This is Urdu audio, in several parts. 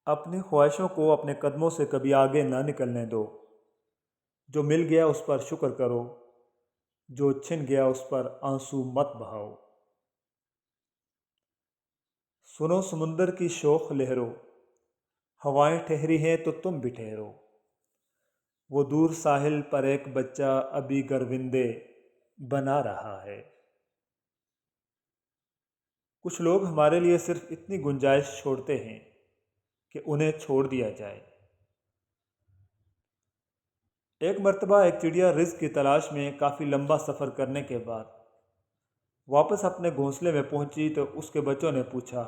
اپنی خواہشوں کو اپنے قدموں سے کبھی آگے نہ نکلنے دو۔ جو مل گیا اس پر شکر کرو، جو چھن گیا اس پر آنسو مت بہاؤ۔ سنو سمندر کی شوخ لہروں، ہوائیں ٹھہری ہیں تو تم بھی ٹھہرو۔ وہ دور ساحل پر ایک بچہ ابھی گروندے بنا رہا ہے۔ کچھ لوگ ہمارے لیے صرف اتنی گنجائش چھوڑتے ہیں کہ انہیں چھوڑ دیا جائے۔ ایک مرتبہ ایک چڑیا رزق کی تلاش میں کافی لمبا سفر کرنے کے بعد واپس اپنے گھونسلے میں پہنچی تو اس کے بچوں نے پوچھا،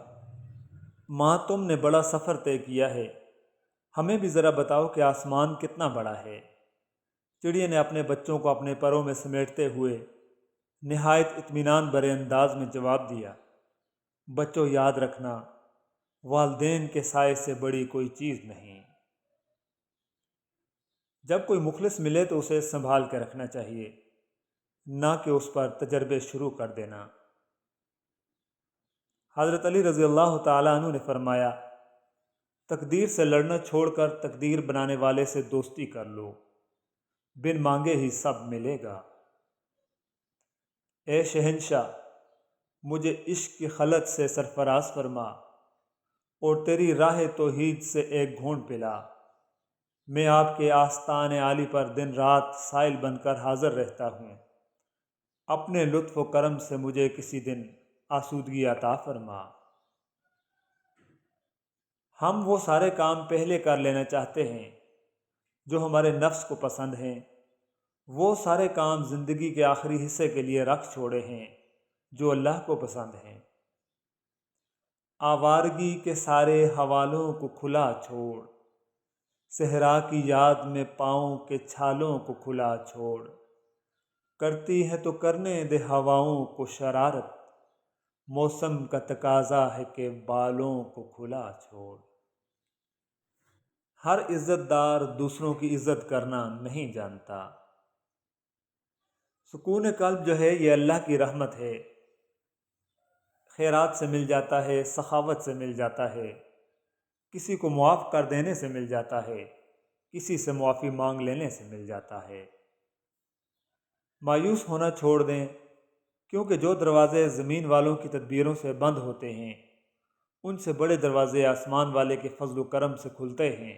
ماں تم نے بڑا سفر طے کیا ہے، ہمیں بھی ذرا بتاؤ کہ آسمان کتنا بڑا ہے۔ چڑیا نے اپنے بچوں کو اپنے پروں میں سمیٹتے ہوئے نہایت اطمینان بھرے انداز میں جواب دیا، بچوں یاد رکھنا، والدین کے سائے سے بڑی کوئی چیز نہیں۔ جب کوئی مخلص ملے تو اسے سنبھال کے رکھنا چاہیے، نہ کہ اس پر تجربے شروع کر دینا۔ حضرت علی رضی اللہ تعالیٰ عنہ نے فرمایا، تقدیر سے لڑنا چھوڑ کر تقدیر بنانے والے سے دوستی کر لو، بن مانگے ہی سب ملے گا۔ اے شہنشاہ، مجھے عشق کی خلط سے سرفراز فرما اور تیری راہ توحید سے ایک گھونٹ پلا۔ میں آپ کے آستان عالی پر دن رات سائل بن کر حاضر رہتا ہوں، اپنے لطف و کرم سے مجھے کسی دن آسودگی عطا فرما۔ ہم وہ سارے کام پہلے کر لینا چاہتے ہیں جو ہمارے نفس کو پسند ہیں، وہ سارے کام زندگی کے آخری حصے کے لیے رکھ چھوڑے ہیں جو اللہ کو پسند ہیں۔ آوارگی کے سارے حوالوں کو کھلا چھوڑ، صحرا کی یاد میں پاؤں کے چھالوں کو کھلا چھوڑ۔ کرتی ہے تو کرنے دے ہواؤں کو شرارت، موسم کا تقاضا ہے کہ بالوں کو کھلا چھوڑ۔ ہر عزت دار دوسروں کی عزت کرنا نہیں جانتا۔ سکون قلب جو ہے یہ اللہ کی رحمت ہے، خیرات سے مل جاتا ہے، سخاوت سے مل جاتا ہے، کسی کو معاف کر دینے سے مل جاتا ہے، کسی سے معافی مانگ لینے سے مل جاتا ہے۔ مایوس ہونا چھوڑ دیں، کیونکہ جو دروازے زمین والوں کی تدبیروں سے بند ہوتے ہیں ان سے بڑے دروازے آسمان والے کے فضل و کرم سے کھلتے ہیں۔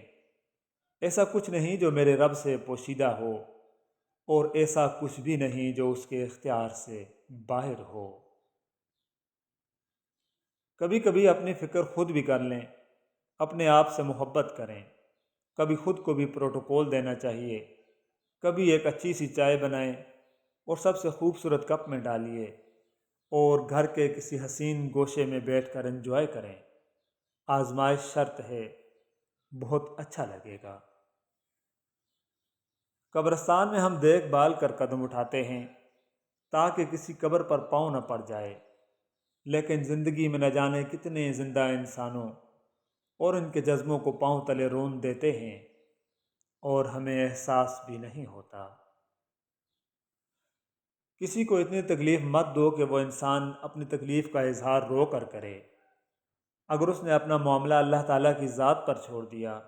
ایسا کچھ نہیں جو میرے رب سے پوشیدہ ہو، اور ایسا کچھ بھی نہیں جو اس کے اختیار سے باہر ہو۔ کبھی کبھی اپنی فکر خود بھی کر لیں، اپنے آپ سے محبت کریں، کبھی خود کو بھی پروٹوکول دینا چاہیے، کبھی ایک اچھی سی چائے بنائیں اور سب سے خوبصورت کپ میں ڈالیے اور گھر کے کسی حسین گوشے میں بیٹھ کر انجوائے کریں۔ آزمائش شرط ہے، بہت اچھا لگے گا۔ قبرستان میں ہم دیکھ بھال کر قدم اٹھاتے ہیں تاکہ کسی قبر پر پاؤں نہ پڑ جائے، لیکن زندگی میں نہ جانے کتنے زندہ انسانوں اور ان کے جذبوں کو پاؤں تلے رون دیتے ہیں اور ہمیں احساس بھی نہیں ہوتا۔ کسی کو اتنی تکلیف مت دو کہ وہ انسان اپنی تکلیف کا اظہار رو کر کرے۔ اگر اس نے اپنا معاملہ اللہ تعالیٰ کی ذات پر چھوڑ دیا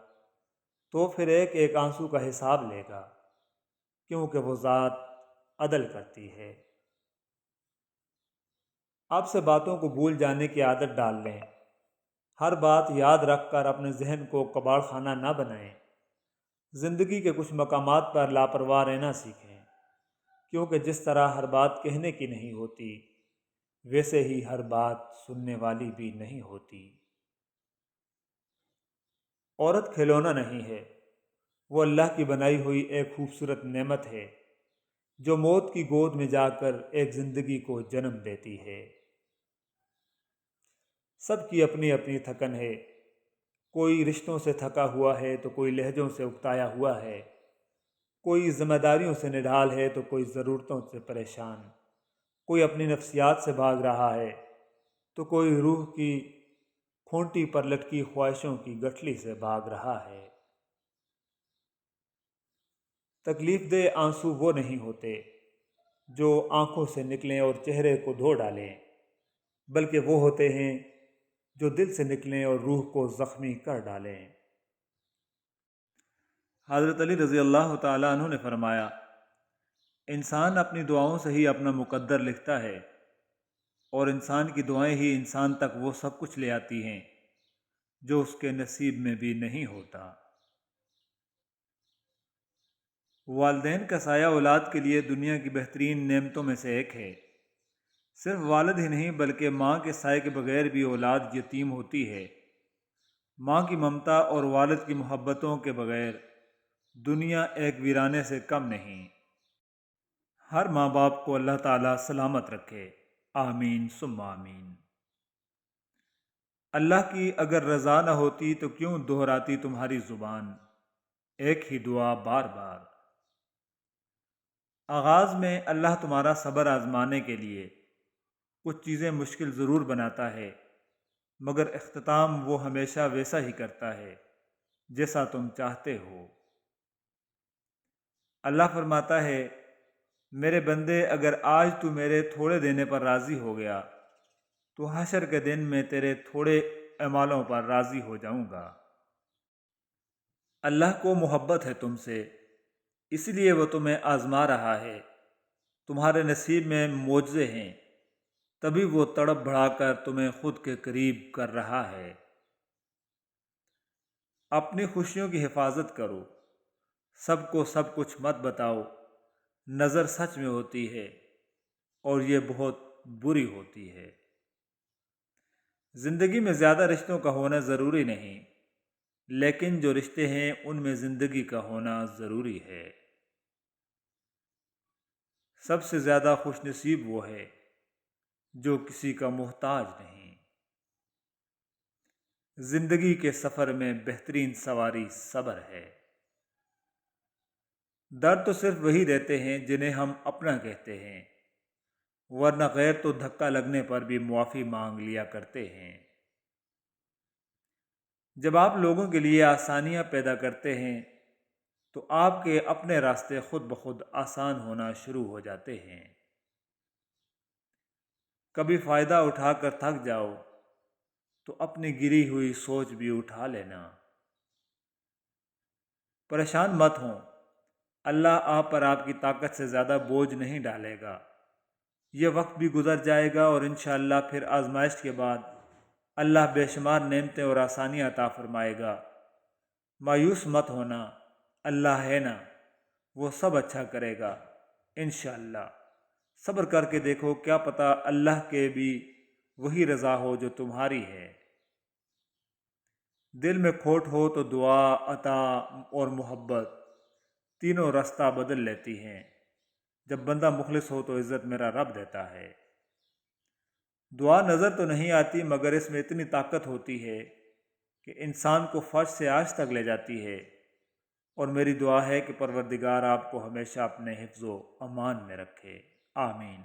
تو پھر ایک ایک آنسو کا حساب لے گا، کیونکہ وہ ذات عدل کرتی ہے۔ اب سے باتوں کو بھول جانے کی عادت ڈال لیں، ہر بات یاد رکھ کر اپنے ذہن کو کباڑ خانہ نہ بنائیں۔ زندگی کے کچھ مقامات پر لاپرواہ رہنا سیکھیں، کیونکہ جس طرح ہر بات کہنے کی نہیں ہوتی ویسے ہی ہر بات سننے والی بھی نہیں ہوتی۔ عورت کھلونا نہیں ہے، وہ اللہ کی بنائی ہوئی ایک خوبصورت نعمت ہے جو موت کی گود میں جا کر ایک زندگی کو جنم دیتی ہے۔ سب کی اپنی اپنی تھکن ہے، کوئی رشتوں سے تھکا ہوا ہے تو کوئی لہجوں سے اکتایا ہوا ہے، کوئی ذمہ داریوں سے نڈھال ہے تو کوئی ضرورتوں سے پریشان، کوئی اپنی نفسیات سے بھاگ رہا ہے تو کوئی روح کی کھونٹی پر لٹکی خواہشوں کی گٹھلی سے بھاگ رہا ہے۔ تکلیف دہ آنسو وہ نہیں ہوتے جو آنکھوں سے نکلیں اور چہرے کو دھو ڈالیں، بلکہ وہ ہوتے ہیں جو دل سے نکلیں اور روح کو زخمی کر ڈالیں۔ حضرت علی رضی اللہ تعالیٰ عنہ نے فرمایا، انسان اپنی دعاؤں سے ہی اپنا مقدر لکھتا ہے، اور انسان کی دعائیں ہی انسان تک وہ سب کچھ لے آتی ہیں جو اس کے نصیب میں بھی نہیں ہوتا۔ والدین کا سایہ اولاد کے لیے دنیا کی بہترین نعمتوں میں سے ایک ہے۔ صرف والد ہی نہیں بلکہ ماں کے سائے کے بغیر بھی اولاد یتیم ہوتی ہے۔ ماں کی ممتا اور والد کی محبتوں کے بغیر دنیا ایک ویرانے سے کم نہیں۔ ہر ماں باپ کو اللہ تعالیٰ سلامت رکھے، آمین ثم آمین۔ اللہ کی اگر رضا نہ ہوتی تو کیوں دہراتی تمہاری زبان ایک ہی دعا بار بار۔ آغاز میں اللہ تمہارا صبر آزمانے کے لیے کچھ چیزیں مشکل ضرور بناتا ہے، مگر اختتام وہ ہمیشہ ویسا ہی کرتا ہے جیسا تم چاہتے ہو۔ اللہ فرماتا ہے، میرے بندے اگر آج تو میرے تھوڑے دینے پر راضی ہو گیا تو حشر کے دن میں تیرے تھوڑے اعمالوں پر راضی ہو جاؤں گا۔ اللہ کو محبت ہے تم سے، اس لیے وہ تمہیں آزما رہا ہے۔ تمہارے نصیب میں معجزے ہیں، تبھی وہ تڑپ بڑھا کر تمہیں خود کے قریب کر رہا ہے۔ اپنی خوشیوں کی حفاظت کرو، سب کو سب کچھ مت بتاؤ۔ نظر سچ میں ہوتی ہے اور یہ بہت بری ہوتی ہے۔ زندگی میں زیادہ رشتوں کا ہونا ضروری نہیں، لیکن جو رشتے ہیں ان میں زندگی کا ہونا ضروری ہے۔ سب سے زیادہ خوش نصیب وہ ہے جو کسی کا محتاج نہیں۔ زندگی کے سفر میں بہترین سواری صبر ہے۔ درد تو صرف وہی دیتے ہیں جنہیں ہم اپنا کہتے ہیں، ورنہ غیر تو دھکا لگنے پر بھی معافی مانگ لیا کرتے ہیں۔ جب آپ لوگوں کے لیے آسانیاں پیدا کرتے ہیں تو آپ کے اپنے راستے خود بخود آسان ہونا شروع ہو جاتے ہیں۔ کبھی فائدہ اٹھا کر تھک جاؤ تو اپنی گری ہوئی سوچ بھی اٹھا لینا۔ پریشان مت ہوں، اللہ آپ پر آپ کی طاقت سے زیادہ بوجھ نہیں ڈالے گا۔ یہ وقت بھی گزر جائے گا اور انشاءاللہ پھر آزمائش کے بعد اللہ بے شمار نعمتیں اور آسانیاں عطا فرمائے گا۔ مایوس مت ہونا، اللہ ہے نا، وہ سب اچھا کرے گا انشاءاللہ۔ صبر کر کے دیکھو، کیا پتہ اللہ کے بھی وہی رضا ہو جو تمہاری ہے۔ دل میں کھوٹ ہو تو دعا، عطا اور محبت تینوں راستہ بدل لیتی ہیں۔ جب بندہ مخلص ہو تو عزت میرا رب دیتا ہے۔ دعا نظر تو نہیں آتی مگر اس میں اتنی طاقت ہوتی ہے کہ انسان کو فرش سے عرش تک لے جاتی ہے، اور میری دعا ہے کہ پروردگار آپ کو ہمیشہ اپنے حفظ و امان میں رکھے، آمین۔